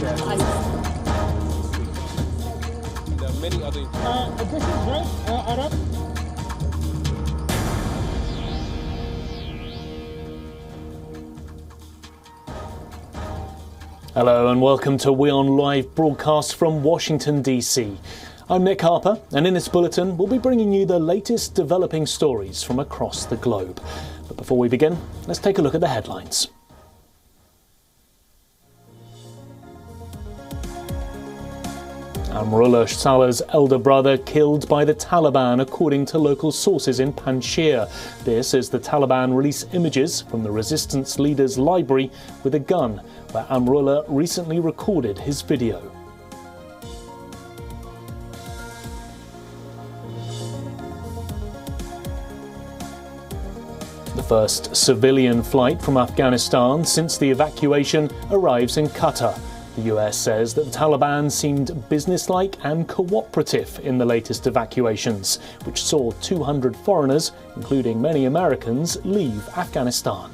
There are many other... This is right, Arab. Hello and welcome to WION Live Broadcast from Washington, D.C. I'm Nick Harper, and in this bulletin we'll be bringing you the latest developing stories from across the globe. But before we begin, let's take a look at the headlines. Amrullah Saleh's elder brother killed by the Taliban, according to local sources in Panjshir. This as the Taliban release images from the resistance leader's library with a gun, where Amrullah recently recorded his video. The first civilian flight from Afghanistan since the evacuation arrives in Qatar. The US says that the Taliban seemed businesslike and cooperative in the latest evacuations, which saw 200 foreigners, including many Americans, leave Afghanistan.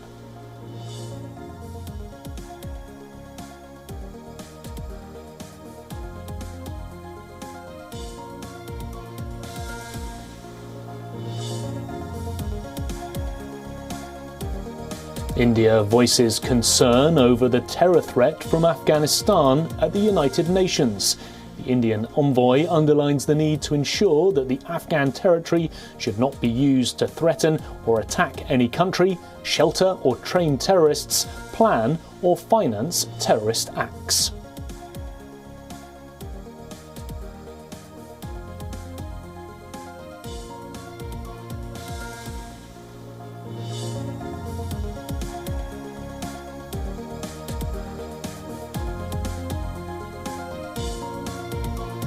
India voices concern over the terror threat from Afghanistan at the United Nations. The Indian envoy underlines the need to ensure that the Afghan territory should not be used to threaten or attack any country, shelter or train terrorists, plan or finance terrorist acts.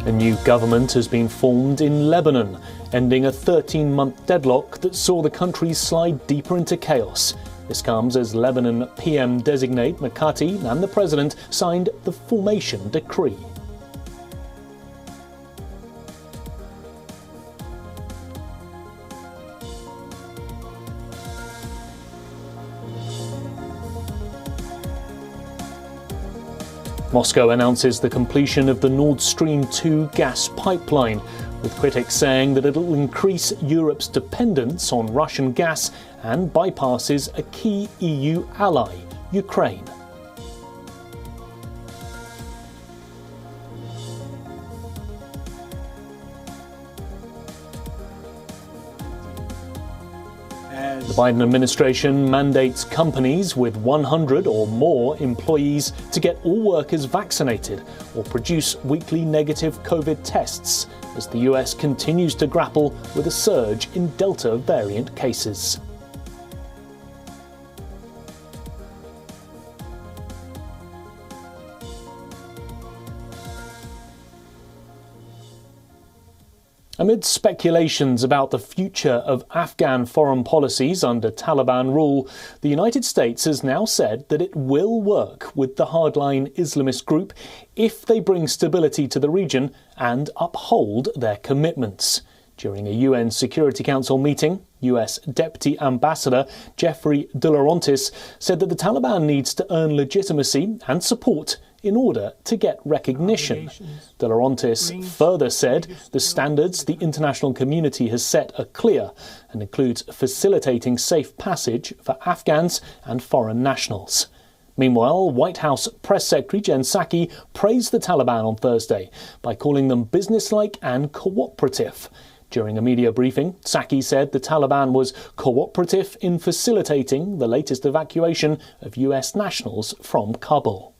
A new government has been formed in Lebanon, ending a 13-month deadlock that saw the country slide deeper into chaos. This comes as Lebanon PM-designate Mikati and the president signed the formation decree. Moscow announces the completion of the Nord Stream 2 gas pipeline, with critics saying that it'll increase Europe's dependence on Russian gas and bypasses a key EU ally, Ukraine. The Biden administration mandates companies with 100 or more employees to get all workers vaccinated or produce weekly negative COVID tests as the US continues to grapple with a surge in Delta variant cases. Amid speculations about the future of Afghan foreign policies under Taliban rule, the United States has now said that it will work with the hardline Islamist group if they bring stability to the region and uphold their commitments. During a UN Security Council meeting, US Deputy Ambassador Jeffrey De Laurentiis said that the Taliban needs to earn legitimacy and support in order to get recognition. De Laurentiis further said the standards the international community has set are clear and includes facilitating safe passage for Afghans and foreign nationals. Meanwhile, White House Press Secretary Jen Psaki praised the Taliban on Thursday by calling them businesslike and cooperative. During a media briefing, Psaki said the Taliban was cooperative in facilitating the latest evacuation of US nationals from Kabul.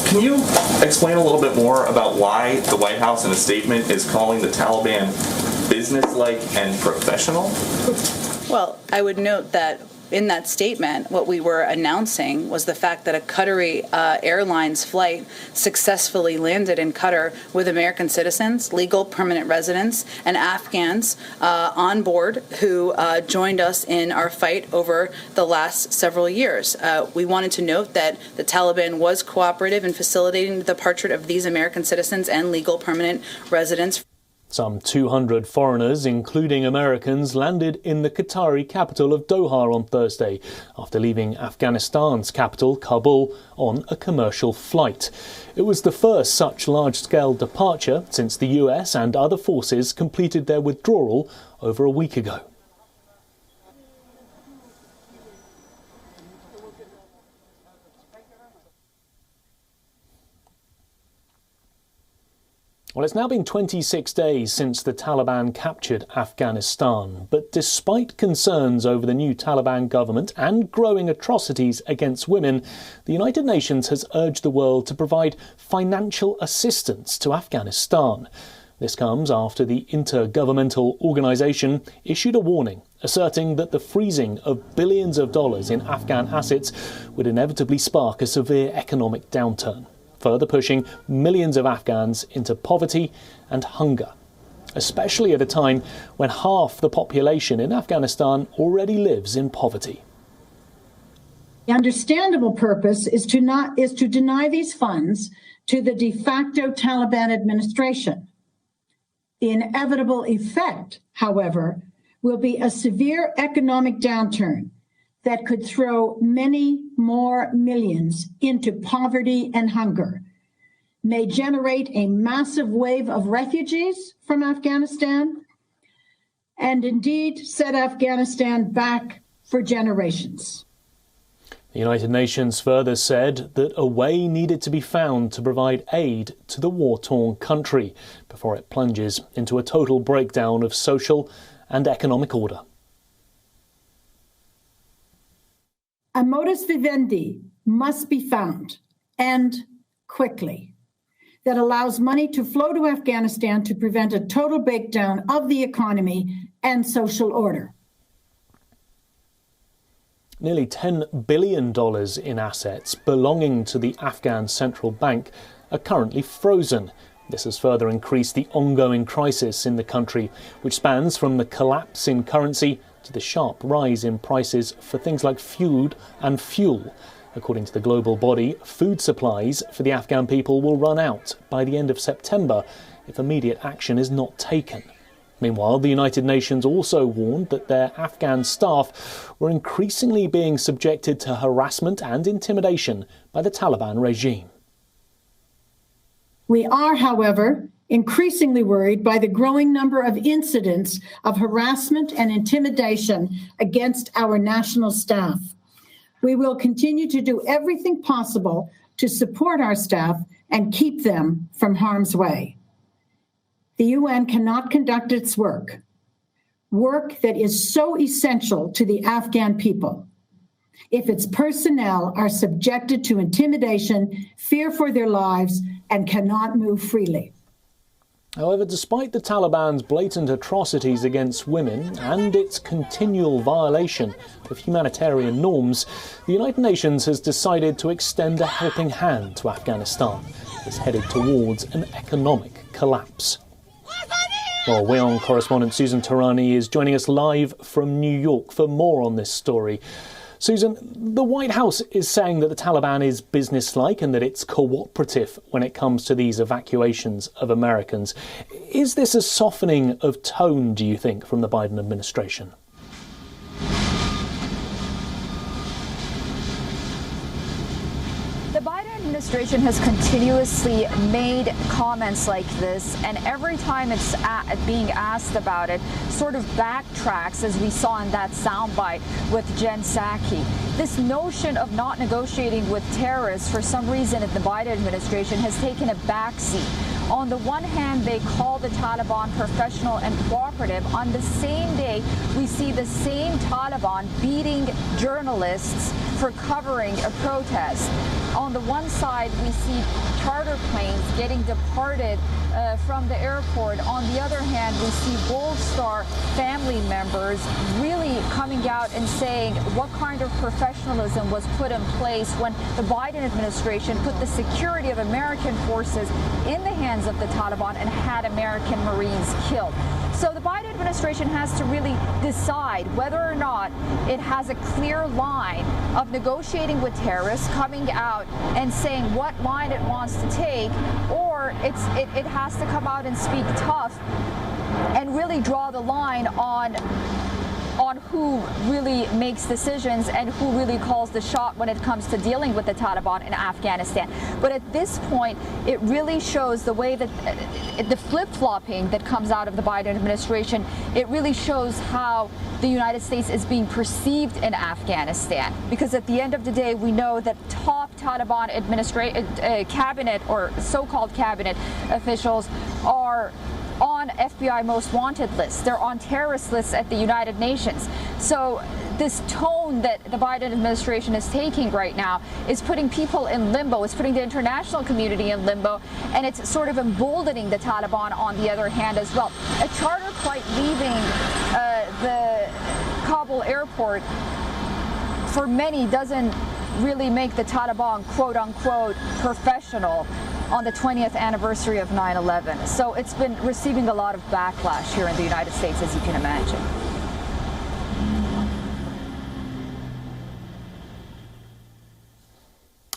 Can you explain a little bit more about why the White House in a statement is calling the Taliban businesslike and professional? Well, I would note that in that statement, what we were announcing was the fact that a Qatari Airlines flight successfully landed in Qatar with American citizens, legal permanent residents, and Afghans on board who joined us in our fight over the last several years. We wanted to note that the Taliban was cooperative in facilitating the departure of these American citizens and legal permanent residents. Some 200 foreigners, including Americans, landed in the Qatari capital of Doha on Thursday after leaving Afghanistan's capital, Kabul, on a commercial flight. It was the first such large-scale departure since the US and other forces completed their withdrawal over a week ago. Well, it's now been 26 days since the Taliban captured Afghanistan, but despite concerns over the new Taliban government and growing atrocities against women, the United Nations has urged the world to provide financial assistance to Afghanistan. This comes after the intergovernmental organisation issued a warning, asserting that the freezing of billions of dollars in Afghan assets would inevitably spark a severe economic downturn, further pushing millions of Afghans into poverty and hunger, especially at a time when half the population in Afghanistan already lives in poverty. The understandable purpose is to deny these funds to the de facto Taliban administration. The inevitable effect, however, will be a severe economic downturn that could throw many more millions into poverty and hunger, may generate a massive wave of refugees from Afghanistan, and indeed set Afghanistan back for generations. The United Nations further said that a way needed to be found to provide aid to the war-torn country before it plunges into a total breakdown of social and economic order. A modus vivendi must be found, and quickly, that allows money to flow to Afghanistan to prevent a total breakdown of the economy and social order. Nearly $10 billion in assets belonging to the Afghan central bank are currently frozen. This has further increased the ongoing crisis in the country, which spans from the collapse in currency to the sharp rise in prices for things like food and fuel. According to the global body, food supplies for the Afghan people will run out by the end of September if immediate action is not taken. Meanwhile, the United Nations also warned that their Afghan staff were increasingly being subjected to harassment and intimidation by the Taliban regime. We are, however, increasingly worried by the growing number of incidents of harassment and intimidation against our national staff. We will continue to do everything possible to support our staff and keep them from harm's way. The UN cannot conduct its work that is so essential to the Afghan people, if its personnel are subjected to intimidation, fear for their lives, and cannot move freely. However, despite the Taliban's blatant atrocities against women and its continual violation of humanitarian norms, the United Nations has decided to extend a helping hand to Afghanistan. It's headed towards an economic collapse. Well, WION correspondent Susan Tarani is joining us live from New York for more on this story. Susan, the White House is saying that the Taliban is businesslike and that it's cooperative when it comes to these evacuations of Americans. Is this a softening of tone, do you think, from the Biden administration? The Biden administration has continuously made comments like this, and every time it's being asked about it, sort of backtracks, as we saw in that soundbite with Jen Psaki. This notion of not negotiating with terrorists, for some reason, in the Biden administration, has taken a backseat. On the one hand, they call the Taliban professional and cooperative. On the same day, we see the same Taliban beating journalists for covering a protest. On the one side, we see charter planes getting departed from the airport. On the other hand, we see Gold Star family members really coming out and saying what kind of professionalism was put in place when the Biden administration put the security of American forces in the hands of the Taliban and had American Marines killed. So the Biden administration has to really decide whether or not it has a clear line of negotiating with terrorists, coming out out and saying what line it wants to take, or it has to come out and speak tough and really draw the line on who really makes decisions and who really calls the shot when it comes to dealing with the Taliban in Afghanistan. But at this point, it really shows the way that the flip-flopping that comes out of the Biden administration, it really shows how the United States is being perceived in Afghanistan. Because at the end of the day, we know that top Taliban cabinet or so-called cabinet officials are on FBI most wanted lists. They're on terrorist lists at the United Nations. So this tone that the Biden administration is taking right now is putting people in limbo. It's putting the international community in limbo, and it's sort of emboldening the Taliban on the other hand as well. A charter flight leaving the Kabul airport for many doesn't really make the Taliban quote unquote professional on the 20th anniversary of 9/11. So it's been receiving a lot of backlash here in the United States, as you can imagine.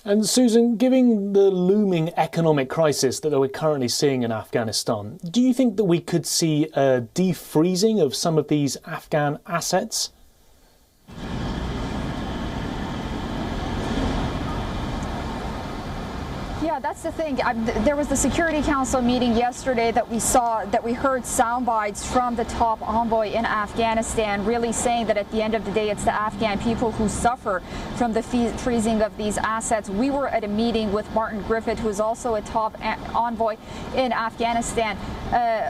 And Susan, given the looming economic crisis that we're currently seeing in Afghanistan, do you think that we could see a defreezing of some of these Afghan assets? Yeah, that's the thing. There was the Security Council meeting yesterday that we heard sound bites from the top envoy in Afghanistan really saying that at the end of the day, it's the Afghan people who suffer from the freezing of these assets. We were at a meeting with Martin Griffith, who is also a top envoy in Afghanistan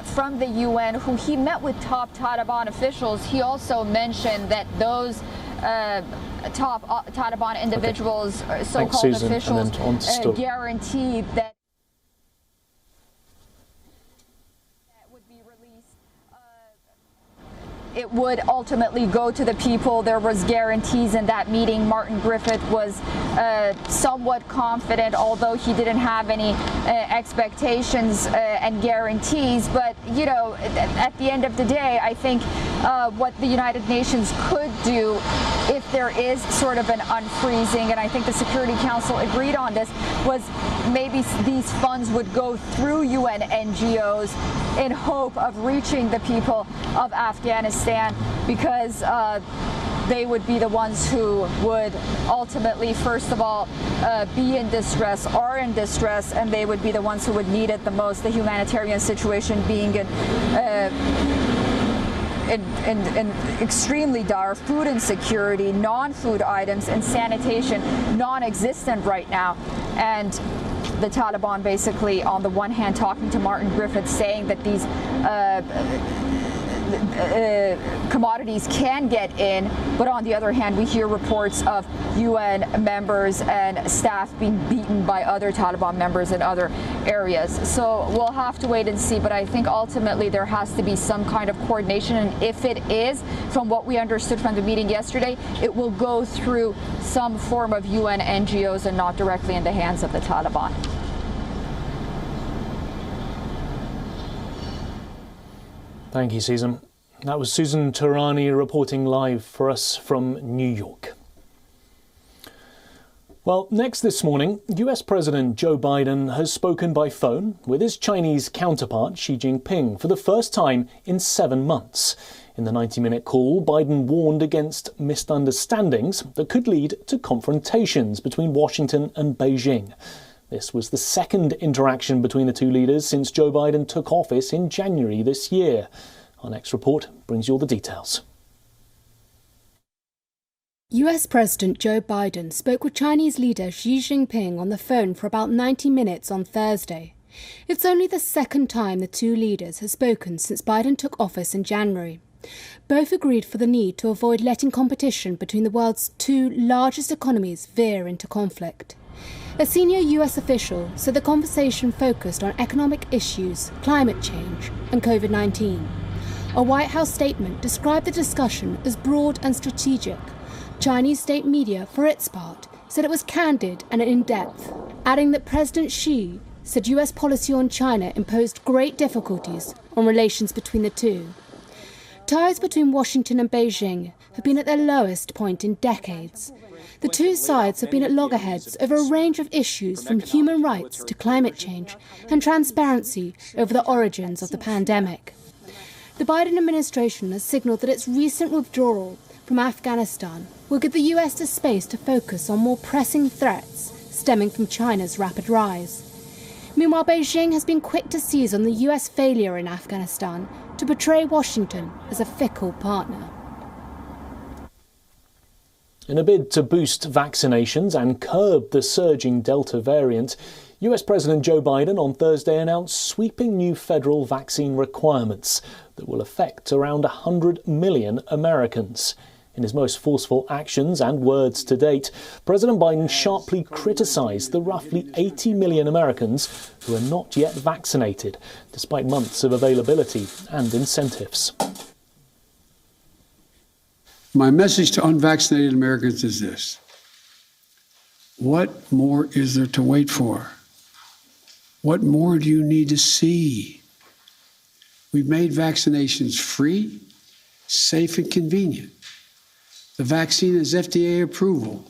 from the UN, who he met with top Taliban officials. He also mentioned that those top Taliban individuals, so-called officials, guaranteed that would be released. It would ultimately go to the people. There was guarantees in that meeting. Martin Griffith was somewhat confident, although he didn't have any expectations and guarantees. But, you know, at the end of the day, I think what the United Nations could do if there is sort of an unfreezing, and I think the Security Council agreed on this, was maybe these funds would go through UN NGOs in hope of reaching the people of Afghanistan, because they would be the ones who would ultimately, first of all, be in distress, are in distress, and they would be the ones who would need it the most, the humanitarian situation being in extremely dire, food insecurity, non-food items, and sanitation non-existent right now. And the Taliban basically, on the one hand, talking to Martin Griffith, saying that these commodities can get in, but on the other hand, we hear reports of UN members and staff being beaten by other Taliban members in other areas. So we'll have to wait and see, but I think ultimately there has to be some kind of coordination, and if it is, from what we understood from the meeting yesterday, it will go through some form of UN NGOs and not directly in the hands of the Taliban. Thank you, Susan. That was Susan Turani reporting live for us from New York. Well, next this morning, US President Joe Biden has spoken by phone with his Chinese counterpart Xi Jinping for the first time in 7 months. In the 90-minute call, Biden warned against misunderstandings that could lead to confrontations between Washington and Beijing. This was the second interaction between the two leaders since Joe Biden took office in January this year. Our next report brings you all the details. US President Joe Biden spoke with Chinese leader Xi Jinping on the phone for about 90 minutes on Thursday. It's only the second time the two leaders have spoken since Biden took office in January. Both agreed for the need to avoid letting competition between the world's two largest economies veer into conflict. A senior US official said the conversation focused on economic issues, climate change, and COVID-19. A White House statement described the discussion as broad and strategic. Chinese state media, for its part, said it was candid and in-depth, adding that President Xi said US policy on China imposed great difficulties on relations between the two. Ties between Washington and Beijing have been at their lowest point in decades. The two sides have been at loggerheads over a range of issues from human rights to climate change and transparency over the origins of the pandemic. The Biden administration has signalled that its recent withdrawal from Afghanistan will give the US the space to focus on more pressing threats stemming from China's rapid rise. Meanwhile, Beijing has been quick to seize on the US failure in Afghanistan to portray Washington as a fickle partner. In a bid to boost vaccinations and curb the surging Delta variant, US President Joe Biden on Thursday announced sweeping new federal vaccine requirements that will affect around 100 million Americans. In his most forceful actions and words to date, President Biden sharply criticised the roughly 80 million Americans who are not yet vaccinated, despite months of availability and incentives. My message to unvaccinated Americans is this: what more is there to wait for? What more do you need to see? We've made vaccinations free, safe, and convenient. The vaccine has FDA approval.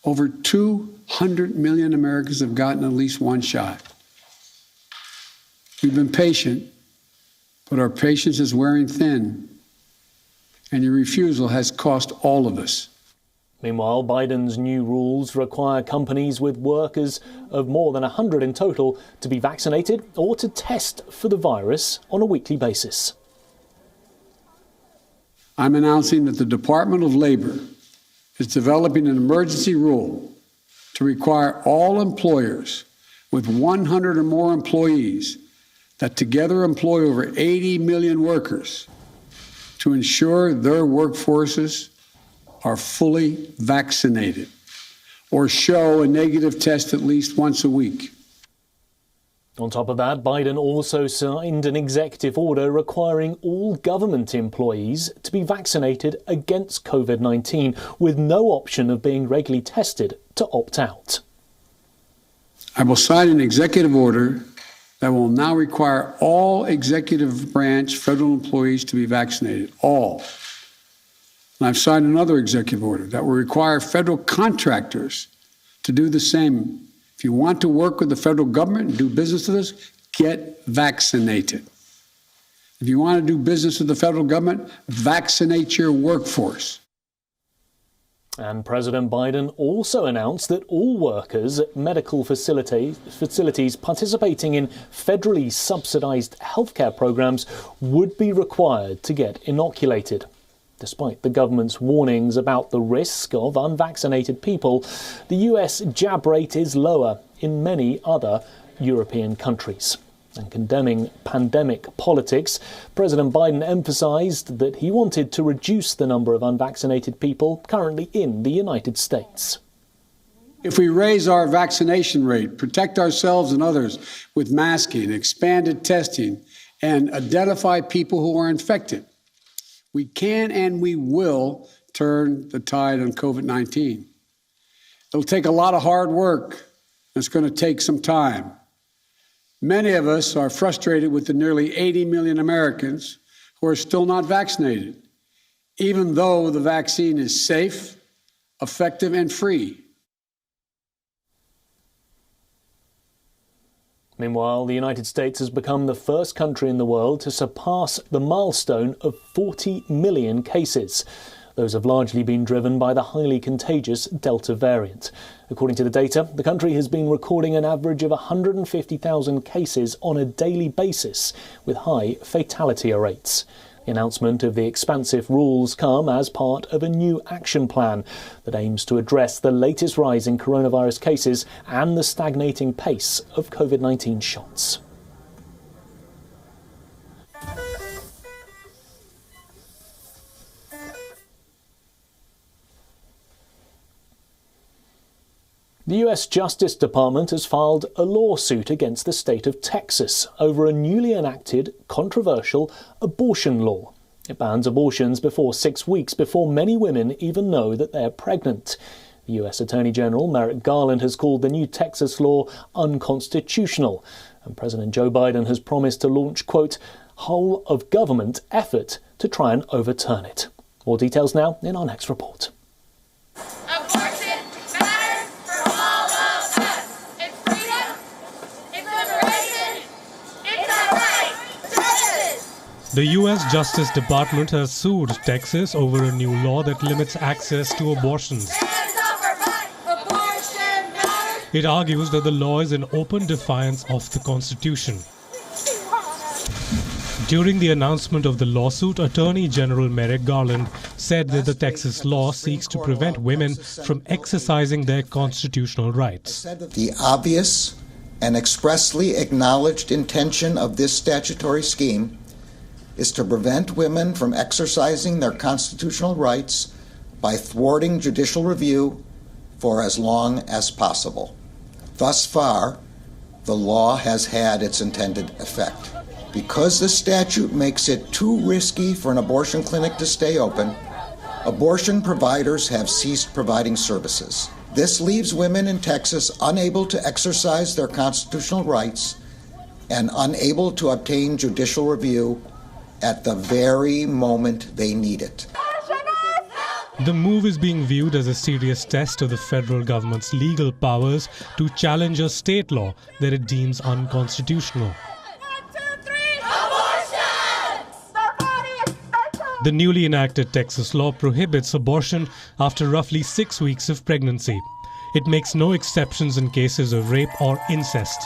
Over 200 million Americans have gotten at least one shot. We've been patient, but our patience is wearing thin, and your refusal has cost all of us. Meanwhile, Biden's new rules require companies with workers of more than 100 in total to be vaccinated or to test for the virus on a weekly basis. I'm announcing that the Department of Labor is developing an emergency rule to require all employers with 100 or more employees that together employ over 80 million workers to ensure their workforces are fully vaccinated or show a negative test at least once a week. On top of that, Biden also signed an executive order requiring all government employees to be vaccinated against COVID-19 with no option of being regularly tested to opt out. I will sign an executive order that will now require all executive branch federal employees to be vaccinated, all. And I've signed another executive order that will require federal contractors to do the same. If you want to work with the federal government and do business with us, get vaccinated. If you want to do business with the federal government, vaccinate your workforce. And President Biden also announced that all workers at medical facilities participating in federally subsidized healthcare programs would be required to get inoculated. Despite the government's warnings about the risk of unvaccinated people, the US jab rate is lower in many other European countries. And condemning pandemic politics, President Biden emphasized that he wanted to reduce the number of unvaccinated people currently in the United States. If we raise our vaccination rate, protect ourselves and others with masking, expanded testing, and identify people who are infected, we can and we will turn the tide on COVID-19. It'll take a lot of hard work. It's going to take some time. Many of us are frustrated with the nearly 80 million Americans who are still not vaccinated, even though the vaccine is safe, effective, and free. Meanwhile, the United States has become the first country in the world to surpass the milestone of 40 million cases. Those have largely been driven by the highly contagious Delta variant. According to the data, the country has been recording an average of 150,000 cases on a daily basis, with high fatality rates. The announcement of the expansive rules come as part of a new action plan that aims to address the latest rise in coronavirus cases and the stagnating pace of COVID-19 shots. The US Justice Department has filed a lawsuit against the state of Texas over a newly enacted, controversial abortion law. It bans abortions before 6 weeks before many women even know that they're pregnant. The US Attorney General Merrick Garland has called the new Texas law unconstitutional, and President Joe Biden has promised to launch, quote, whole-of-government effort to try and overturn it. More details now in our next report. Abortion The U.S. Justice Department has sued Texas over a new law that limits access to abortions. It argues that the law is in open defiance of the Constitution. During the announcement of the lawsuit, Attorney General Merrick Garland said that the Texas law seeks to prevent women from exercising their constitutional rights. The obvious and expressly acknowledged intention of this statutory scheme is to prevent women from exercising their constitutional rights by thwarting judicial review for as long as possible. Thus far, the law has had its intended effect. Because the statute makes it too risky for an abortion clinic to stay open, abortion providers have ceased providing services. This leaves women in Texas unable to exercise their constitutional rights and unable to obtain judicial review at the very moment they need it. The move is being viewed as a serious test of the federal government's legal powers to challenge a state law that it deems unconstitutional. The newly enacted Texas law prohibits abortion after roughly 6 weeks of pregnancy. It makes no exceptions in cases of rape or incest.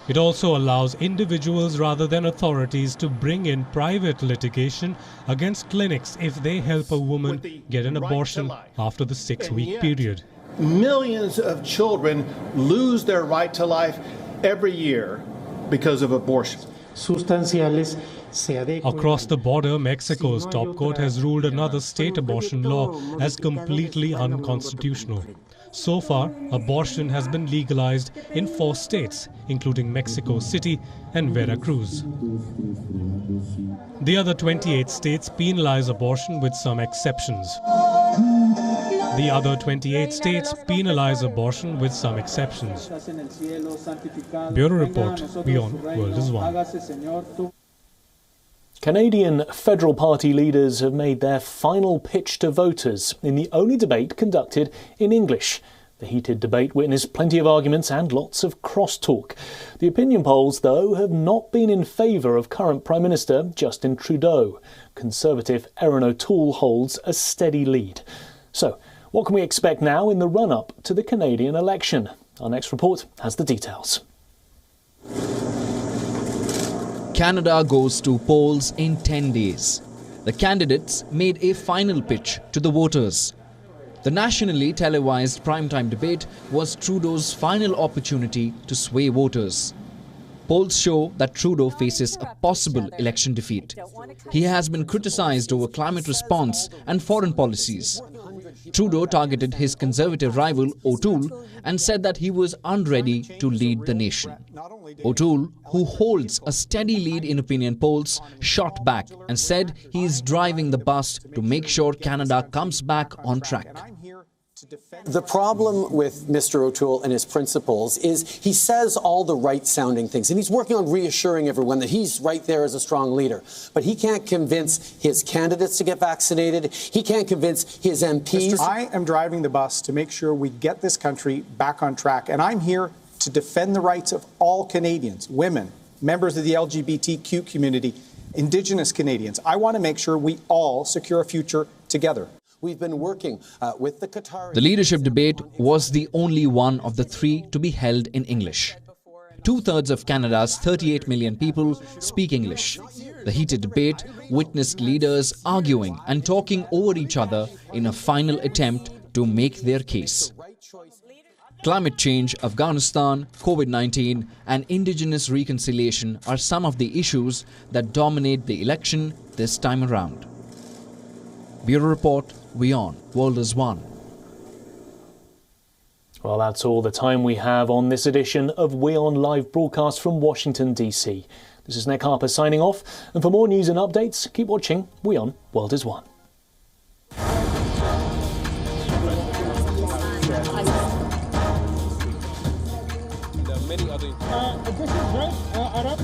It also allows individuals rather than authorities to bring in private litigation against clinics if they help a woman get an abortion after the 6-week period. Millions of children lose their right to life every year because of abortion. Across the border, Mexico's top court has ruled another state abortion law as completely unconstitutional. So far, abortion has been legalized in 4 states, including Mexico City and Veracruz. The other 28 states penalize abortion with some exceptions. Bureau Report, WION World is One. Canadian Federal Party leaders have made their final pitch to voters in the only debate conducted in English. The heated debate witnessed plenty of arguments and lots of crosstalk. The opinion polls, though, have not been in favour of current Prime Minister Justin Trudeau. Conservative Erin O'Toole holds a steady lead. So, what can we expect now in the run-up to the Canadian election? Our next report has the details. Canada goes to polls in 10 days. The candidates made a final pitch to the voters. The nationally televised primetime debate was Trudeau's final opportunity to sway voters. Polls show that Trudeau faces a possible election defeat. He has been criticised over climate response and foreign policies. Trudeau targeted his Conservative rival O'Toole and said that he was unready to lead the nation. O'Toole, who holds a steady lead in opinion polls, shot back and said he is driving the bus to make sure Canada comes back on track. The problem with Mr. O'Toole and his principles is he says all the right-sounding things, and he's working on reassuring everyone that he's right there as a strong leader. But he can't convince his candidates to get vaccinated. He can't convince his MPs. I am driving the bus to make sure we get this country back on track, and I'm here to defend the rights of all Canadians, women, members of the LGBTQ community, Indigenous Canadians. I want to make sure we all secure a future together. We've been working with the Qatari. The leadership debate was the only one of the 3 to be held in English. 2/3 of Canada's 38 million people speak English. The heated debate witnessed leaders arguing and talking over each other in a final attempt to make their case. Climate change, Afghanistan, COVID-19 and Indigenous reconciliation are some of the issues that dominate the election this time around. Bureau Report, WION World is One. Well, that's all the time we have on this edition of WION Live Broadcast from Washington, D.C. This is Nick Harper signing off, and for more news and updates, keep watching WION World is One. This is right, Arab.